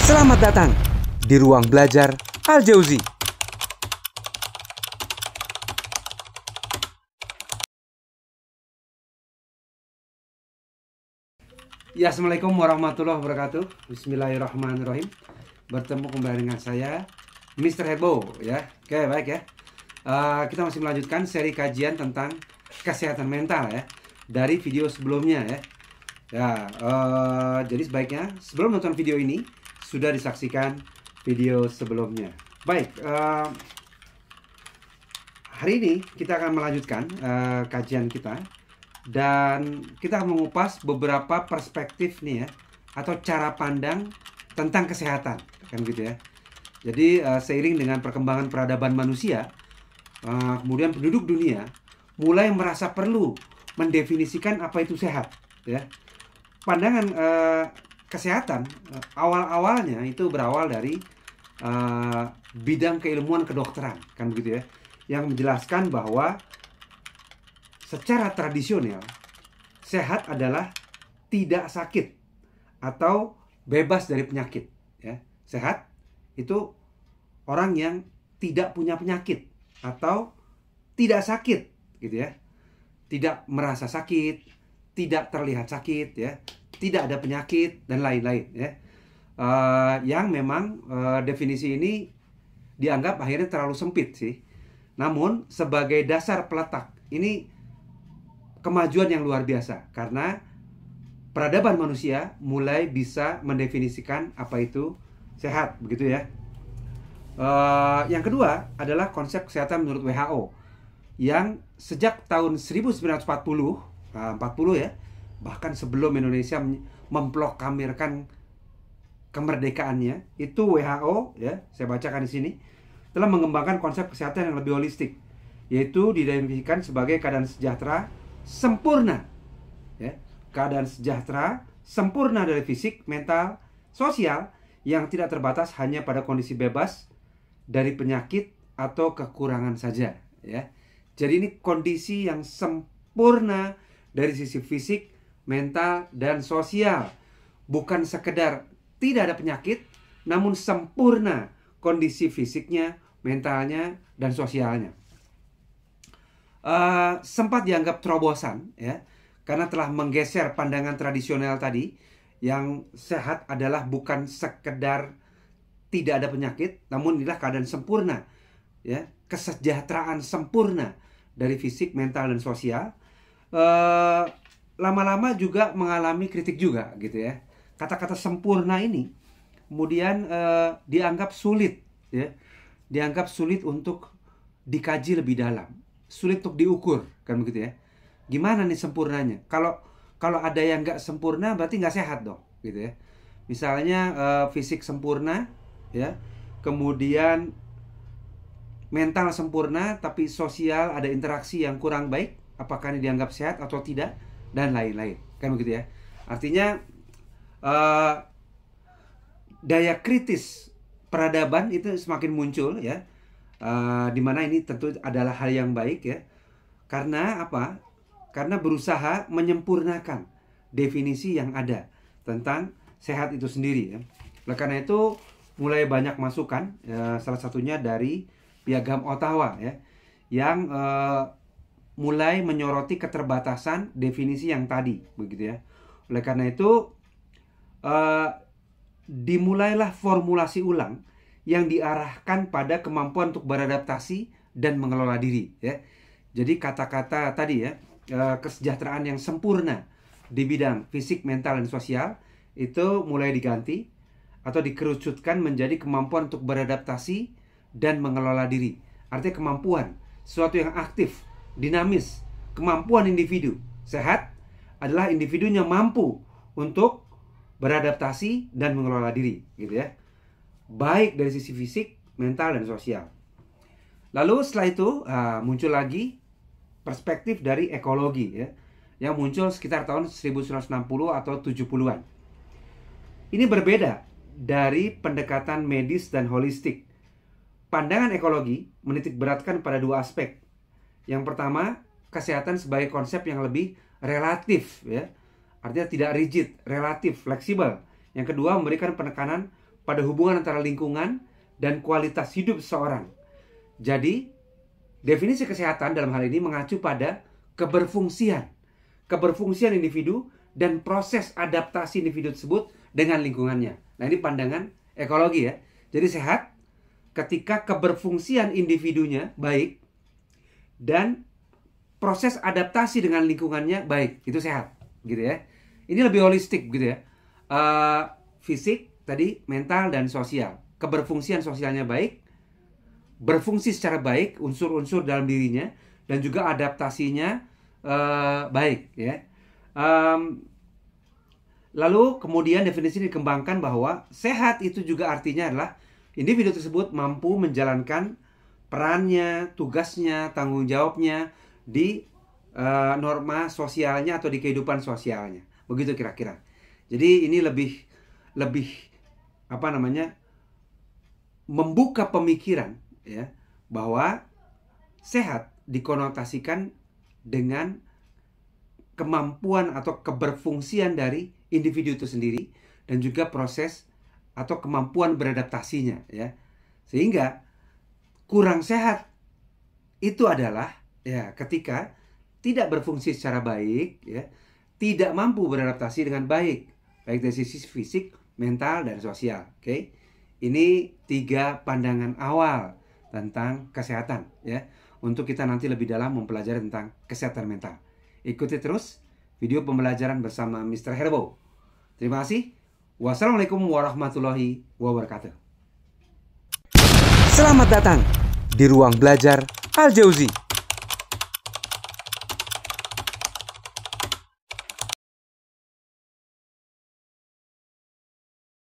Selamat datang di ruang belajar Al-Jauzi. Ya, Assalamualaikum warahmatullahi wabarakatuh. Bismillahirrahmanirrahim. Bertemu kembali dengan saya, Mr. Hebo, ya. Oke, baik ya. Kita masih melanjutkan seri kajian tentang kesehatan mental ya, dari video sebelumnya ya. Jadi sebaiknya sebelum nonton video ini sudah disaksikan video sebelumnya. Baik, hari ini kita akan melanjutkan kajian kita. Dan kita akan mengupas beberapa perspektif nih ya, atau cara pandang tentang kesehatan, kan gitu ya. Jadi seiring dengan perkembangan peradaban manusia, kemudian penduduk dunia mulai merasa perlu mendefinisikan apa itu sehat, ya. Pandangan kesehatan awal-awalnya itu berawal dari bidang keilmuan kedokteran, kan begitu ya, yang menjelaskan bahwa secara tradisional, sehat adalah tidak sakit atau bebas dari penyakit. Ya. Sehat itu orang yang tidak punya penyakit atau tidak sakit, gitu ya. Tidak merasa sakit, tidak terlihat sakit, ya. Tidak ada penyakit dan lain-lain. Ya. Yang memang definisi ini dianggap akhirnya terlalu sempit sih. Namun sebagai dasar peletak ini kemajuan yang luar biasa, karena peradaban manusia mulai bisa mendefinisikan apa itu sehat, begitu ya. Yang kedua adalah konsep kesehatan menurut WHO, yang sejak tahun 1940 ya, bahkan sebelum Indonesia memproklamirkan kemerdekaannya, itu WHO ya, saya bacakan di sini, telah mengembangkan konsep kesehatan yang lebih holistik, yaitu didefinisikan sebagai keadaan sejahtera sempurna, ya, keadaan sejahtera sempurna dari fisik, mental, sosial yang tidak terbatas hanya pada kondisi bebas dari penyakit atau kekurangan saja, ya. Jadi ini kondisi yang sempurna dari sisi fisik, mental, dan sosial, bukan sekedar tidak ada penyakit, namun sempurna kondisi fisiknya, mentalnya, dan sosialnya. Sempat dianggap terobosan ya, karena telah menggeser pandangan tradisional tadi, yang sehat adalah bukan sekedar tidak ada penyakit, namun inilah keadaan sempurna ya, kesejahteraan sempurna dari fisik, mental, dan sosial. Lama-lama juga mengalami kritik juga gitu ya. Kata-kata sempurna ini kemudian dianggap sulit ya, dianggap sulit untuk dikaji lebih dalam, sulit untuk diukur, kan begitu ya. Gimana nih sempurnanya? Kalau ada yang nggak sempurna berarti nggak sehat dong, gitu ya. Misalnya fisik sempurna, ya, kemudian mental sempurna tapi sosial ada interaksi yang kurang baik, apakah ini dianggap sehat atau tidak, dan lain-lain, kan begitu ya. Artinya daya kritis peradaban itu semakin muncul ya. Dimana ini tentu adalah hal yang baik ya. Karena apa? Karena berusaha menyempurnakan definisi yang ada tentang sehat itu sendiri ya. Oleh karena itu mulai banyak masukan, salah satunya dari Piagam Ottawa ya, yang mulai menyoroti keterbatasan definisi yang tadi, begitu ya. Oleh karena itu dimulailah formulasi ulang yang diarahkan pada kemampuan untuk beradaptasi dan mengelola diri ya. Jadi kata-kata tadi ya, kesejahteraan yang sempurna di bidang fisik, mental, dan sosial itu mulai diganti atau dikerucutkan menjadi kemampuan untuk beradaptasi dan mengelola diri. Artinya kemampuan, sesuatu yang aktif, dinamis. Kemampuan individu sehat adalah individunya mampu untuk beradaptasi dan mengelola diri, gitu ya. Baik dari sisi fisik, mental, dan sosial. Lalu setelah itu muncul lagi perspektif dari ekologi ya, yang muncul sekitar tahun 1960 atau 70-an. Ini berbeda dari pendekatan medis dan holistik. Pandangan ekologi menitik beratkan pada dua aspek. Yang pertama, kesehatan sebagai konsep yang lebih relatif ya. Artinya tidak rigid, relatif, fleksibel. Yang kedua, memberikan penekanan pada hubungan antara lingkungan dan kualitas hidup seseorang. Jadi, definisi kesehatan dalam hal ini mengacu pada keberfungsian individu dan proses adaptasi individu tersebut dengan lingkungannya. Nah, ini pandangan ekologi ya. Jadi sehat ketika keberfungsian individunya baik dan proses adaptasi dengan lingkungannya baik. Itu sehat, gitu ya. Ini lebih holistik gitu ya. Fisik tadi, mental dan sosial. Keberfungsian sosialnya baik, berfungsi secara baik unsur-unsur dalam dirinya, dan juga adaptasinya baik ya. Lalu kemudian definisi dikembangkan bahwa sehat itu juga artinya adalah individu tersebut mampu menjalankan perannya, tugasnya, tanggung jawabnya di norma sosialnya atau di kehidupan sosialnya. Begitu kira-kira. Jadi ini lebih membuka pemikiran ya, bahwa sehat dikonotasikan dengan kemampuan atau keberfungsian dari individu itu sendiri dan juga proses atau kemampuan beradaptasinya ya. Sehingga kurang sehat itu adalah ya ketika tidak berfungsi secara baik ya, tidak mampu beradaptasi dengan baik dari sisi fisik, mental dan sosial. Oke. Ini 3 pandangan awal tentang kesehatan ya, untuk kita nanti lebih dalam mempelajari tentang kesehatan mental. Ikuti terus video pembelajaran bersama Mr. Herbo. Terima kasih. Wassalamualaikum warahmatullahi wabarakatuh. Selamat datang di ruang belajar Al Jauzi.